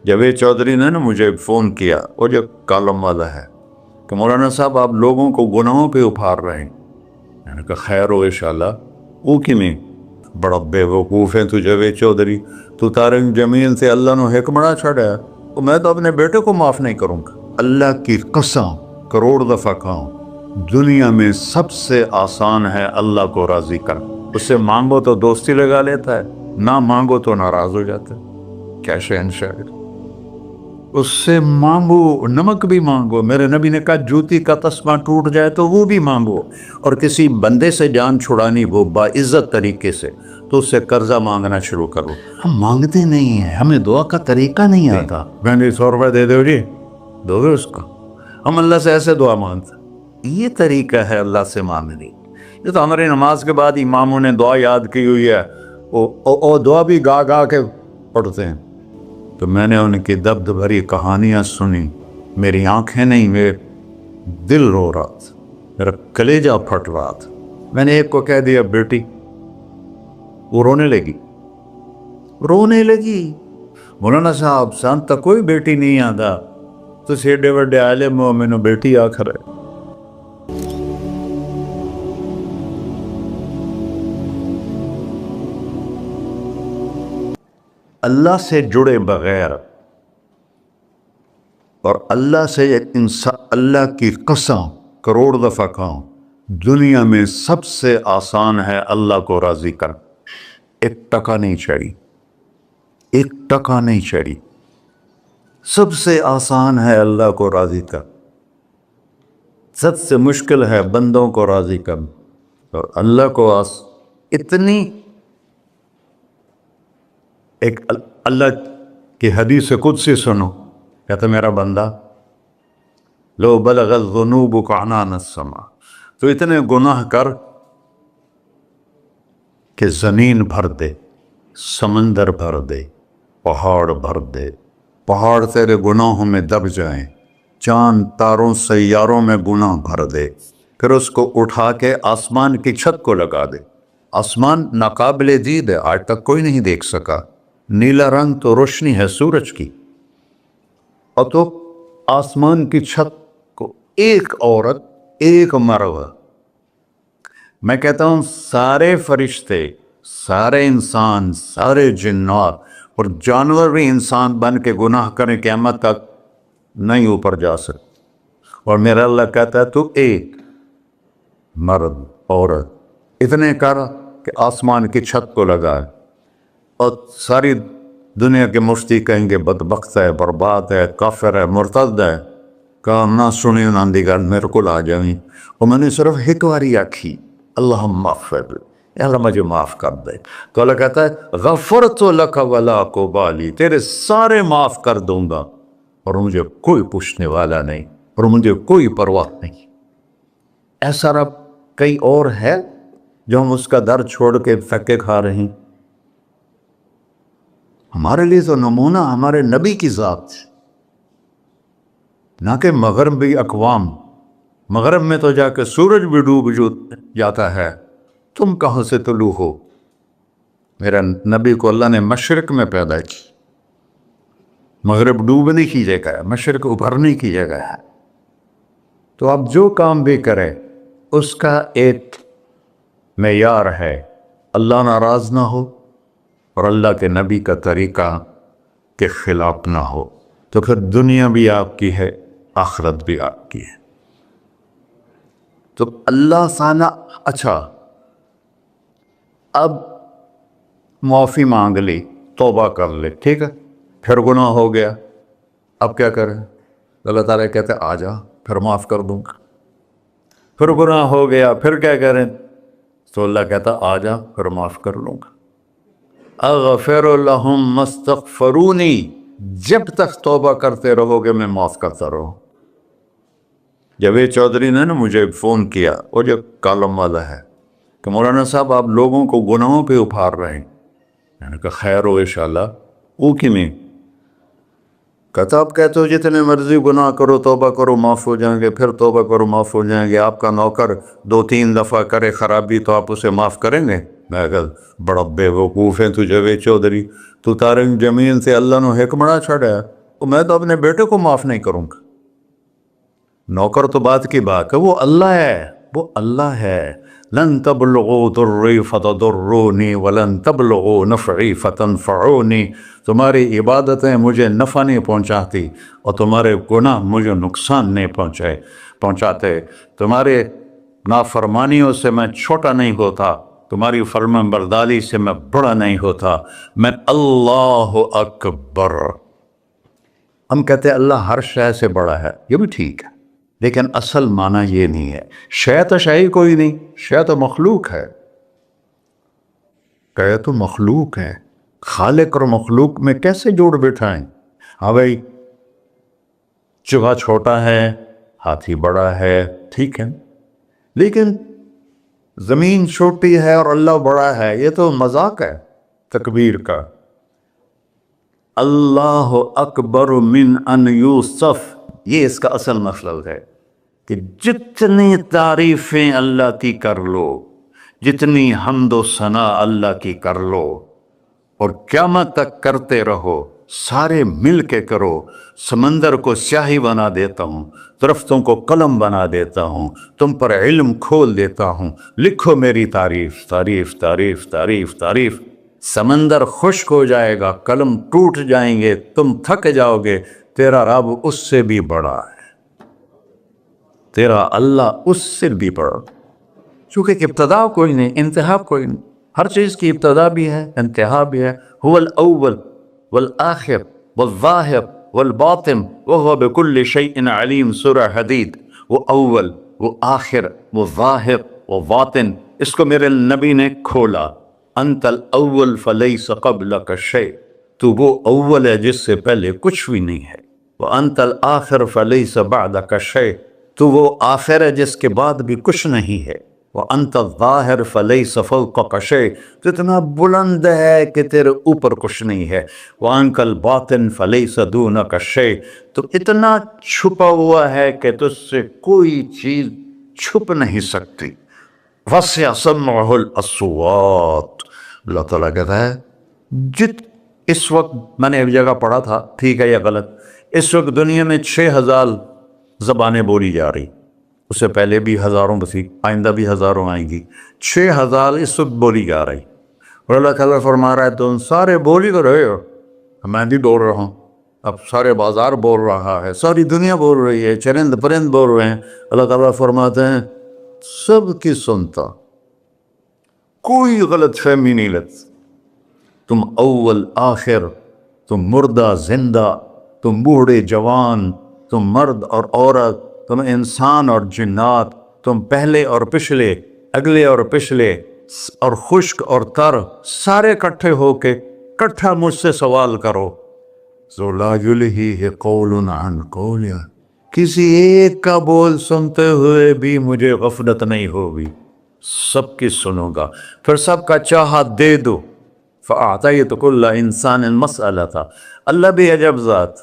جاوید چودھری نے نا مجھے فون کیا، وہ جو کالم والا ہے، کہ مولانا صاحب آپ لوگوں کو گناہوں پہ اپھار رہے ہیں۔ میں نے کہا خیر ہو انشاءاللہ۔ وہ کی نہیں بڑا بے وقوف ہے تو جاوید چودھری، تو طارق جمیل سے اللہ نے حکمڑا چھڑا ہے، تو میں تو اپنے بیٹے کو معاف نہیں کروں گا۔ اللہ کی قسم کروڑ دفعہ کہوں، دنیا میں سب سے آسان ہے اللہ کو راضی کرنا۔ اس سے مانگو تو دوستی لگا لیتا ہے، نہ مانگو تو ناراض ہو جاتا ہے۔ کیا شہنشاہ! اس سے مانگو، نمک بھی مانگو۔ میرے نبی نے کہا جوتی کا تسمہ ٹوٹ جائے تو وہ بھی مانگو، اور کسی بندے سے جان چھڑانی وہ باعزت طریقے سے، تو اس سے قرضہ مانگنا شروع کرو۔ ہم مانگتے نہیں ہیں، ہمیں دعا کا طریقہ نہیں آتا۔ میں نے 100 روپے دے دو جی، دو گے اس کو؟ ہم اللہ سے ایسے دعا مانگتے ہیں۔ یہ طریقہ ہے اللہ سے مانگنے۔ یہ تو ہماری نماز کے بعد اماموں نے دعا یاد کی ہوئی ہے، وہ دعا بھی گا گا کے پڑھتے ہیں۔ تو میں نے ان کی درد بھری کہانیاں سنی، میری آنکھیں نہیں، میرے دل رو رہا تھا، میرا کلیجہ پھٹ رہا تھا۔ میں نے ایک کو کہہ دیا بیٹی، وہ رونے لگی۔ مولانا صاحب سان تک کوئی بیٹی نہیں آتا، تو ایڈے وڈے عالم ہو، میں نے بیٹی آخر ہے۔ اللہ سے جڑے بغیر اور اللہ سے انسان، اللہ کی قسم کروڑ دفعہ کہوں، دنیا میں سب سے آسان ہے اللہ کو راضی کر۔ ایک ٹکا نہیں چڑھی، ایک ٹکا نہیں چڑھی۔ سب سے آسان ہے اللہ کو راضی کر، سب سے مشکل ہے بندوں کو راضی کر۔ اور اللہ کو اتنی ایک اللہ کی حدیث قدسی سنو، کہتا میرا بندہ لو بلغ الذنوب عنان السماء، تو اتنے گناہ کر کہ زمین بھر دے، سمندر بھر دے، پہاڑ بھر دے، پہاڑ تیرے گناہوں میں دب جائیں، چاند تاروں سیاروں میں گناہ بھر دے، پھر اس کو اٹھا کے آسمان کی چھت کو لگا دے۔ آسمان ناقابل دید ہے، آج تک کوئی نہیں دیکھ سکا، نیلا رنگ تو روشنی ہے سورج کی، اور تو آسمان کی چھت کو ایک عورت، ایک مرد، میں کہتا ہوں سارے فرشتے، سارے انسان، سارے جنات اور جانور بھی انسان بن کے گناہ کریں، قیامت تک نہیں اوپر جا سکتے۔ اور میرا اللہ کہتا ہے تو ایک مرد عورت اتنے کر کہ آسمان کی چھت کو لگائے، اور ساری دنیا کے مفتی کہیں گے بدبخت ہے، برباد ہے، کافر ہے، مرتد ہے، کہا نہ سنی نہ دیگر میرے کو آ جائیں۔ اور میں نے صرف ایک باری آکھی اللہم اغفر، اللہ مجھے معاف کر دے، تو اللہ کہتا ہے غفرت لک ولا ابالی، تیرے سارے معاف کر دوں گا اور مجھے کوئی پوچھنے والا نہیں، اور مجھے کوئی پرواہ نہیں۔ ایسا رب کئی اور ہے جو ہم اس کا در چھوڑ کے پھکے کھا رہے ہیں؟ ہمارے لیے تو نمونہ ہمارے نبی کی ذات، نہ کہ مغربی اقوام۔ مغرب میں تو جا کے سورج بھی ڈوب جاتا ہے، تم کہاں سے طلوع ہو؟ میرا نبی کو اللہ نے مشرق میں پیدا کی، مغرب ڈوبنے کی جگہ ہے، مشرق ابھرنے کی جگہ ہے۔ تو آپ جو کام بھی کریں اس کا ایک معیار ہے، اللہ ناراض نہ ہو اور اللہ کے نبی کا طریقہ کے خلاف نہ ہو، تو پھر دنیا بھی آپ کی ہے، آخرت بھی آپ کی ہے۔ تو اللہ سانا اچھا، اب معافی مانگ لی، توبہ کر لے، ٹھیک ہے، پھر گناہ ہو گیا، اب کیا کریں؟ اللہ تعالیٰ کہتے آ جا پھر معاف کر دوں گا۔ پھر گناہ ہو گیا، پھر کیا کریں؟ تو اللہ کہتا آ جا پھر معاف کر لوں گا۔ اغفر لہم مستغفرونی، جب تک توبہ کرتے رہو گے میں معاف کرتا رہوں۔ جاوید چودھری نے نا مجھے فون کیا، وہ جو کالم والا ہے، کہ مولانا صاحب آپ لوگوں کو گناہوں پہ اپھار رہے ہیں۔ میں نے کہا خیر ہو انشاءاللہ۔ وہ کی میں کہتا آپ کہتے ہو جتنے مرضی گناہ کرو توبہ کرو معاف ہو جائیں گے، پھر توبہ کرو معاف ہو جائیں گے، آپ کا نوکر 2-3 دفعہ کرے خرابی تو آپ اسے معاف کریں گے؟ میں کہا بڑا بیوقوف ہے تو جاوید چودھری، تو طارق جمیل سے اللہ نے حکمڑا چھڑا ہے، تو میں تو اپنے بیٹے کو معاف نہیں کروں گا۔ نوکر تو بات کی بات ہے، وہ اللہ ہے، وہ اللہ ہے۔ لن تبلغوا ضری فتضرونی ولن تبلغوا نفعی فتنفعونی، تمہاری عبادتیں مجھے نفع نہیں پہنچاتی اور تمہارے گناہ مجھے نقصان نہیں پہنچاتے، تمہارے نافرمانیوں سے میں چھوٹا نہیں ہوتا، تمہاری فرمان برداری سے میں بڑا نہیں ہوتا، میں اللہ اکبر۔ ہم کہتے ہیں اللہ ہر شے سے بڑا ہے، یہ بھی ٹھیک ہے، لیکن اصل معنی یہ نہیں ہے۔ شے تو شے ہی کوئی نہیں، شے تو مخلوق ہے، کہ تو مخلوق ہے، خالق اور مخلوق میں کیسے جوڑ بٹھائیں؟ ہاں بھائی، چوہا چھوٹا ہے، ہاتھی بڑا ہے، ٹھیک ہے، لیکن زمین چھوٹی ہے اور اللہ بڑا ہے، یہ تو مذاق ہے تکبیر کا۔ اللہ اکبر من ان یوسف، یہ اس کا اصل مطلب ہے کہ جتنی تعریفیں اللہ کی کر لو، جتنی حمد و ثنا اللہ کی کر لو، اور قیامت تک کرتے رہو، سارے مل کے کرو۔ سمندر کو سیاہی بنا دیتا ہوں، درختوں کو قلم بنا دیتا ہوں، تم پر علم کھول دیتا ہوں، لکھو میری تعریف، تعریف تعریف تعریف تعریف۔ سمندر خشک ہو جائے گا، قلم ٹوٹ جائیں گے، تم تھک جاؤ گے، تیرا رب اس سے بھی بڑا ہے، تیرا اللہ اس سے بھی بڑا، چونکہ ابتدا کوئی نہیں، انتہا کوئی نہیں۔ ہر چیز کی ابتدا بھی ہے، انتہا بھی ہے۔ هو الاول والآخر والظاہر والباطن وهو بكل شيء علیم، سورہ حدید۔ وہ اول، وہ آخر، وہ ظاہر، وہ باطن، اس کو میرے نبی نے کھولا۔ انت الاول فلیس قبلک شیء، تو وہ اول ہے جس سے پہلے کچھ بھی نہیں ہے۔ وانت الآخر فلیس بعدک شیء، تو وہ آخر ہے جس کے بعد بھی کچھ نہیں ہے۔ وانت الظاہر فلیس فوقک شیء، تو اتنا بلند ہے کہ تیرے اوپر کچھ نہیں ہے۔ وانت الباطن فلیس دونک شیء، تو اتنا چھپا ہوا ہے کہ تجھ سے کوئی چیز چھپ نہیں سکتی۔ وسع سمعہ الاصوات، اللہ تعالیٰ کہتا ہے اس وقت میں نے ایک جگہ پڑھا تھا، ٹھیک ہے یا غلط، اس وقت دنیا میں 6000 زبانیں بولی جا رہی، اس سے پہلے بھی ہزاروں بسی، آئندہ بھی ہزاروں آئیں گی، 6000 اس وقت بولی جا رہی، اور اللہ تعالیٰ فرما رہا ہے تم سارے بولی تو رہے ہو، میں بھی بول رہا ہوں، اب سارے بازار بول رہا ہے، ساری دنیا بول رہی ہے، چرند پرند بول رہے ہیں۔ اللہ تعالیٰ فرماتے ہیں سب کی سنتا، کوئی غلط فہمی نہیں لگتی، تم اول آخر، تم مردہ زندہ، تم بوڑھے جوان، تم مرد اور عورت، تم انسان اور جنات، تم پہلے اور پچھلے، اگلے اور پچھلے، اور خشک اور تر، سارے اکٹھے ہو کے اکٹھا مجھ سے سوال کرو۔ ذو لا یلہیہ قول عن قول، کسی ایک کا بول سنتے ہوئے بھی مجھے غفلت نہیں ہوگی، سب کی سنوں گا، پھر سب کا چاہا دے دو۔ فَأَعْطَيْتُ كُلَّ إِنسَانٍ مَسْأَلَةً، اللہ بھی عجب ذات،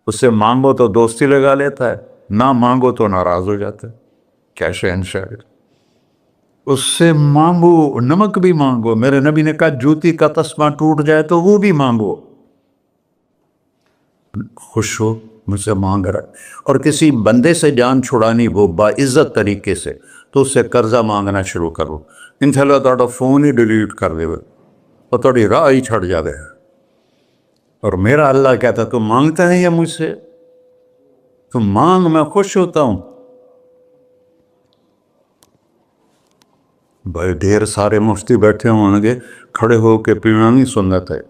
اس سے مانگو تو دوستی لگا لیتا ہے، نہ مانگو تو ناراض ہو جاتا ہے، کیا شہنشاہ، اس سے مانگو، نمک بھی مانگو، میرے نبی نے کہا جوتی کا تسمہ ٹوٹ جائے تو وہ بھی مانگو، خوش ہو مجھ سے مانگ رہا ہے۔ اور کسی بندے سے جان چھڑانی ہو باعزت طریقے سے تو اس سے قرضہ مانگنا شروع کرو، انشاءاللہ تھوڑا فون ہی ڈیلیٹ کر دے اور تھوڑی راہ ہی چھڑ جاوے۔ اور میرا اللہ کہتا تم مانگتا ہے یا مجھ سے، تم مانگ، میں خوش ہوتا ہوں۔ بھائی ڈھیر سارے مفتی بیٹھے ہوں گے، کھڑے ہو کے پینا نہیں سنت ہے،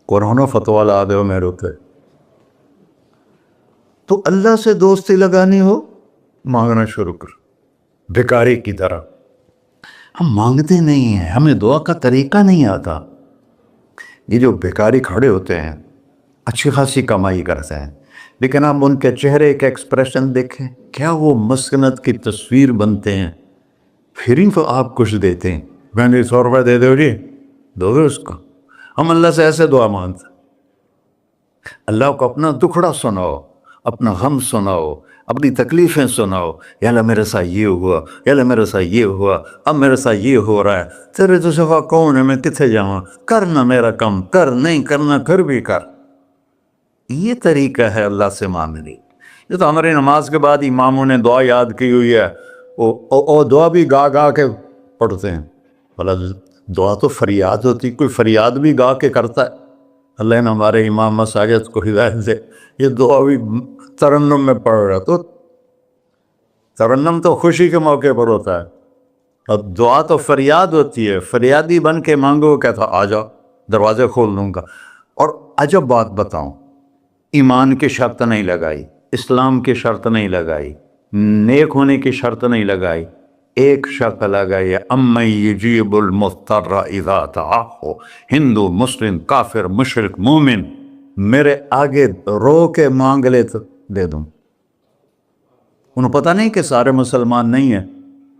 قرآن و فتویٰ لا دے ہو میرے ہوتے، تو اللہ سے دوستی لگانی ہو مانگنا شروع کر، بھکاری کی طرح۔ ہم مانگتے نہیں ہیں، ہمیں دعا کا طریقہ نہیں آتا۔ یہ جو بھکاری کھڑے ہوتے ہیں اچھی خاصی کمائی کرتے ہیں، لیکن آپ ان کے چہرے کے ایکسپریشن دیکھیں، کیا وہ مسکنت کی تصویر بنتے ہیں، پھر ہی تو آپ کچھ دیتے ہیں، میں نے 100 روپے دے دو جی، دو گے اس کو؟ ہم اللہ سے ایسے دعا مانگتے ہیں، اللہ کو اپنا دکھڑا سناؤ، اپنا غم سناؤ، اپنی تکلیفیں سناؤ، یا اللہ میرے ساتھ یہ ہوا، یا اللہ میرے ساتھ یہ ہوا، اب میرے ساتھ یہ ہو رہا ہے، تیرے تو سوا کون ہے، میں کتنے جاؤں، کرنا میرا کم، کر نہیں کرنا پھر بھی کر۔ یہ طریقہ ہے اللہ سے مانگنے۔ یہ تو ہماری نماز کے بعد اماموں نے دعا یاد کی ہوئی ہے، وہ دعا بھی گا گا کے پڑھتے ہیں۔ بھلا دعا تو فریاد ہوتی، کوئی فریاد بھی گا کے کرتا ہے؟ اللہ نے ہمارے امام مساجد کو ہدایت دے، یہ دعا بھی ترنم میں پڑھ رہا، تو ترنم تو خوشی کے موقع پر ہوتا ہے، اب دعا تو فریاد ہوتی ہے، فریادی بن کے مانگو، کہتا آ جاؤ دروازے کھول دوں گا۔ اور عجب بات بتاؤں، ایمان کی شرط نہیں لگائی، اسلام کی شرط نہیں لگائی، نیک ہونے کی شرط نہیں لگائی، ایک شرط لگائی ہے، امن یجیب المضطر اذا دعاہ۔ ہندو، مسلم، کافر، مشرک، مومن میرے آگے رو کے مانگ لے تو دے دوں۔ انہوں پتہ نہیں کہ سارے مسلمان نہیں ہیں،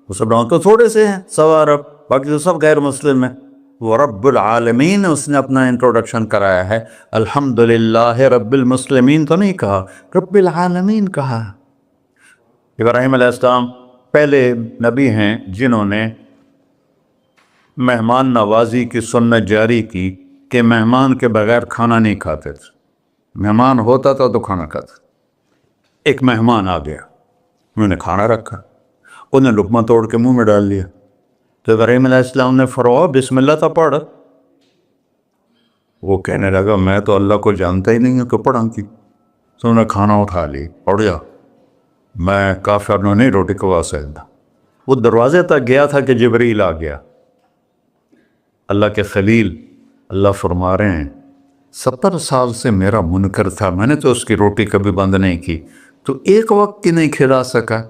مسلمان تو تھوڑے سے ہیں، 100 ارب، باقی تو سب غیر مسلم ہیں۔ وہ رب العالمین اس نے اپنا انٹروڈکشن کرایا ہے، الحمدللہ رب المسلمین تو نہیں کہا، رب العالمین کہا۔ ابراہیم علیہ السلام پہلے نبی ہیں جنہوں نے مہمان نوازی کی سنت جاری کی کہ مہمان کے بغیر کھانا نہیں کھاتے تھے، مہمان ہوتا تھا تو کھانا کھاتے۔ ایک مہمان آ گیا، انہوں نے کھانا رکھا، انہیں لقمہ توڑ کے منہ میں ڈال لیا، تو ابراہیم علیہ السلام نے فرمایا بسم اللہ تو پڑھ۔ وہ کہنے لگا میں تو اللہ کو جانتا ہی نہیں ہوں کہ پڑھا کی، تو انہوں نے کھانا اٹھا لی، پڑھ جا، میں کافر نو نہیں روٹی کھوا سکتا۔ وہ دروازے تک گیا تھا کہ جبریل آ گیا، اللہ کے خلیل، اللہ فرما رہے ہیں 70 سال سے میرا منکر تھا، میں نے تو اس کی روٹی کبھی بند نہیں کی، تو ایک وقت کی نہیں کھلا سکا،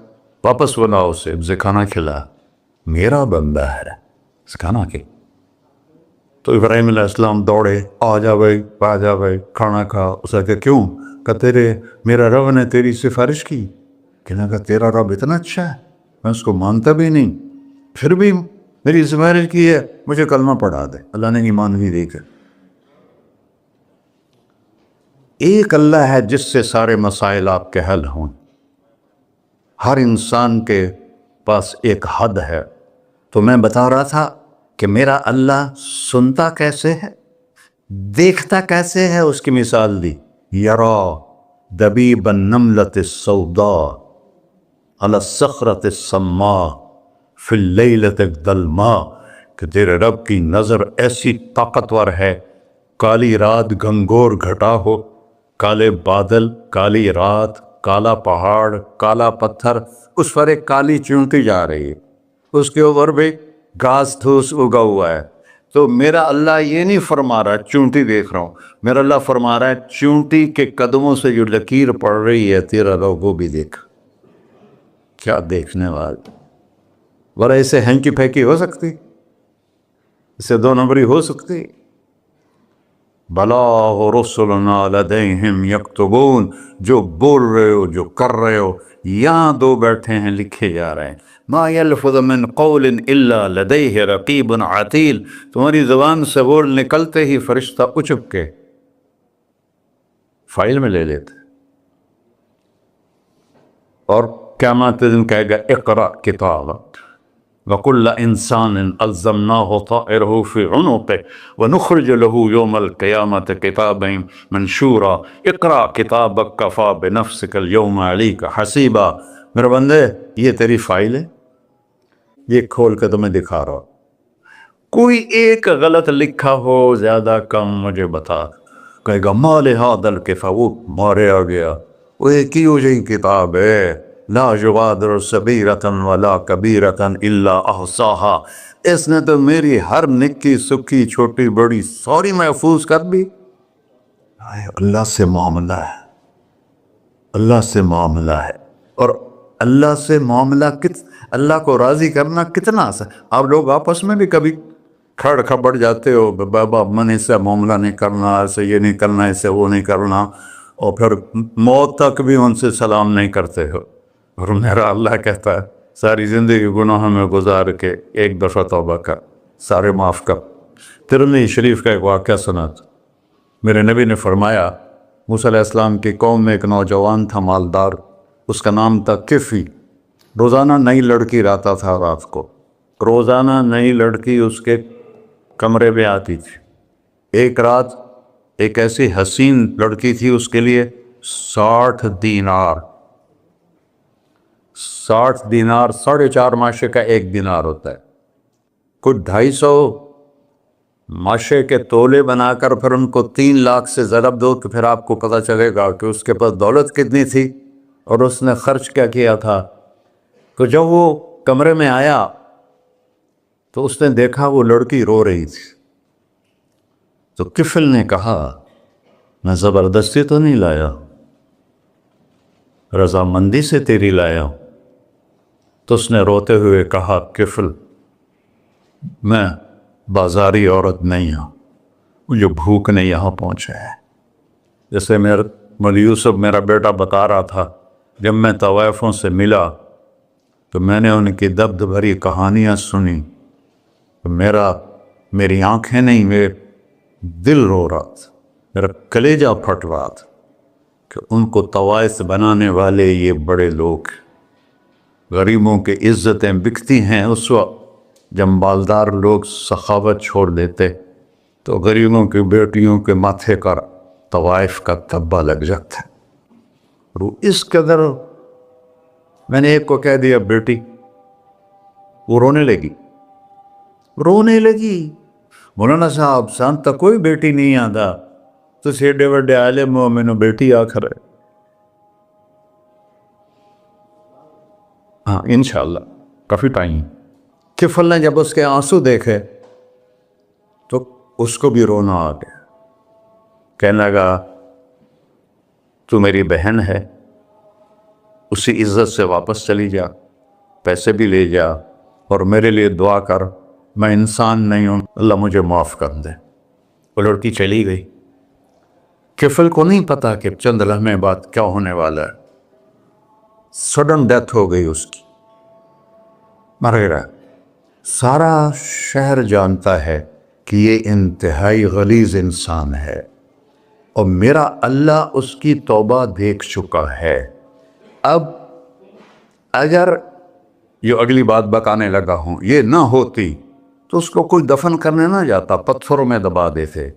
واپس بلاؤ اسے، اسے کھانا کھلا، میرا بندہ ہے، اسے کھانا کھلا۔ تو ابراہیم علیہ السلام دوڑے، آ جا بھائی، آ جا بھائی، کھانا کھا۔ اسے کہ کیوں؟ کہ میرا رب نے تیری سفارش کی۔ کہنے لگا تیرا رب اتنا اچھا ہے، میں اس کو مانتا بھی نہیں، پھر بھی میری سفارش کی ہے، مجھے کلمہ پڑھا دے۔ اللہ نے ایمان بھی دے کر۔ ایک اللہ ہے جس سے سارے مسائل آپ کے حل ہوں۔ ہر انسان کے پاس ایک حد ہے، تو میں بتا رہا تھا کہ میرا اللہ سنتا کیسے ہے، دیکھتا کیسے ہے، اس کی مثال دی، یرا دبیب النملۃ السوداء علی الصخرۃ الصماء فی اللیلۃ الظلماء، کہ تیرے رب کی نظر ایسی طاقتور ہے، کالی رات گھنگور گھٹا ہو، کالے بادل، کالی رات، کالا پہاڑ، کالا پتھر، اس پر ایک کالی چونٹی جا رہی ہے، اس کے اوپر بھی گھاس دھوس اگا ہوا ہے۔ تو میرا اللہ یہ نہیں فرما رہا چونٹی دیکھ رہا ہوں، میرا اللہ فرما رہا ہے چونٹی کے قدموں سے جو لکیر پڑ رہی ہے تیرا رب وہ بھی دیکھ۔ کیا دیکھنے والا، ورہ اسے ہینکی پھینکی ہو سکتی، اسے 2 نمبری ہو سکتی؟ بلاغ رسلنا لدیہم یکتبون، جو بول رہے ہو، جو کر رہے ہو، یہاں 2 بیٹھے ہیں، لکھے جا رہے ہیں۔ ما یلفظ من قول الا لدیہ رقیب عتید، تمہاری زبان سے بول نکلتے ہی فرشتہ اچک کے فائل میں لے لیتے، اور قیامت دن کہے گا اقرأ کتابک وَكُلَّ إِنسَانٍ أَلْزَمْنَاهُ طَائِرَهُ فِي عُنُقِهِ وَنُخْرِجُ لَهُ يَوْمَ الْقِيَامَةِ كِتَابًا مَنْشُورًا اقرأ کتابک کفیٰ بنفسک اليوم علیک حسیبا۔ میرے بندے یہ تیری فائل ہے، یہ کھول کے تمہیں دکھا رہا ہوں، کوئی ایک غلط لکھا ہو زیادہ کم مجھے بتا۔ کہے گا ما لہذا الکتاب، وہ مارے آ گیا، وہ ایک ہی ہو جائے کتاب ہے، لا یغادر صغیرۃ ولا کبیرۃ الا احصاها، اس نے تو میری ہر نکی سکی چھوٹی بڑی ساری محفوظ کر دی۔ اللہ سے معاملہ ہے، اللہ سے معاملہ ہے، اور اللہ سے معاملہ اللہ کو راضی کرنا کتنا آسان۔ آپ لوگ آپس میں بھی کبھی کھڑ کھبڑ جاتے ہو، بابا من اس سے معاملہ نہیں کرنا، ایسے یہ نہیں کرنا، ایسے وہ نہیں کرنا، اور پھر موت تک بھی ان سے سلام نہیں کرتے ہو۔ اور میرا اللہ کہتا ہے ساری زندگی گناہوں میں گزار کے ایک دفعہ توبہ کر، سارے معاف کر۔ ترمذی شریف کا ایک واقعہ سنا تھا، میرے نبی نے فرمایا موسیٰ علیہ السلام کی قوم میں ایک نوجوان تھا مالدار، اس کا نام تھا کفی. روزانہ نئی لڑکی لاتا تھا رات کو، روزانہ نئی لڑکی اس کے کمرے میں آتی تھی. ایک رات ایک ایسی حسین لڑکی تھی، اس کے لیے 60 دینار 4.5 ماشے کا ایک دینار ہوتا ہے، کچھ 250 ماشے کے تولے بنا کر پھر ان کو 3 لاکھ سے ضرب دو تو پھر آپ کو پتہ چلے گا کہ اس کے پاس دولت کتنی تھی اور اس نے خرچ کیا کیا تھا. تو جب وہ کمرے میں آیا تو اس نے دیکھا وہ لڑکی رو رہی تھی. تو کفل نے کہا میں زبردستی تو نہیں لایا، رضامندی سے تیری لایا ہوں. تو اس نے روتے ہوئے کہا کفل میں بازاری عورت نہیں ہوں، مجھے بھوک نے یہاں پہنچا ہے. جیسے مولی یوسف میرا بیٹا بتا رہا تھا، جب میں طوائفوں سے ملا تو میں نے ان کی درد بھری کہانیاں سنی تو میری آنکھیں نہیں، میرے دل رو رہا تھا، میرا کلیجہ پھٹ رہا تھا کہ ان کو طوائف بنانے والے یہ بڑے لوگ. غریبوں کی عزتیں بکتی ہیں اس وقت جب مالدار لوگ سخاوت چھوڑ دیتے تو غریبوں کی بیٹیوں کے ماتھے پر طوائف کا دھبا لگ جاتا ہے. اس قدر میں نے ایک کو کہہ دیا بیٹی، وہ رونے لگی. مولانا صاحب سان تک کوئی بیٹی نہیں آتا تو سیڈے وڈے عالم ہو، میں نے بیٹی آخر ہے. ہاں انشاءاللہ کافی ٹائم. کفل نے جب اس کے آنسو دیکھے تو اس کو بھی رونا آ گیا. کہنے لگا تو میری بہن ہے، اسی عزت سے واپس چلی جا، پیسے بھی لے جا اور میرے لیے دعا کر، میں انسان نہیں ہوں، اللہ مجھے معاف کر دے. وہ لڑکی چلی گئی. کفل کو نہیں پتا کہ چند لمحے بعد کیا ہونے والا ہے. سڈن ڈیتھ ہو گئی اس کی، مر گیا. سارا شہر جانتا ہے کہ یہ انتہائی غلیظ انسان ہے اور میرا اللہ اس کی توبہ دیکھ چکا ہے. اب اگر یہ اگلی بات بتانے لگا ہوں یہ نہ ہوتی تو اس کو کوئی دفن کرنے نہ جاتا، پتھروں میں دبا دیتے.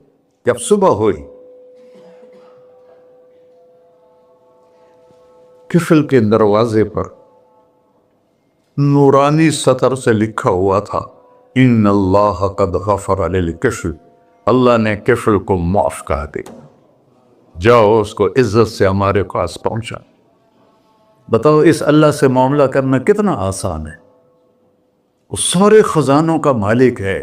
جب صبح ہوئی کفل کے دروازے پر نورانی سطر سے لکھا ہوا تھا ان اللہ قد غفر للکفل، اللہ نے کفل کو معاف کر دے، جاؤ اس کو عزت سے ہمارے پاس پہنچا. بتاؤ اس اللہ سے معاملہ کرنا کتنا آسان ہے. وہ سارے خزانوں کا مالک ہے،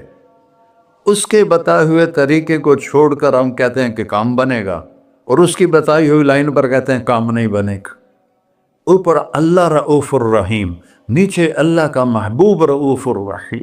اس کے بتائے ہوئے طریقے کو چھوڑ کر ہم کہتے ہیں کہ کام بنے گا اور اس کی بتائی ہوئی لائن پر کہتے ہیں کام نہیں بنے گا. اوپر اللہ رؤوف الرحیم، نیچے اللہ کا محبوب رؤوف الرحیم.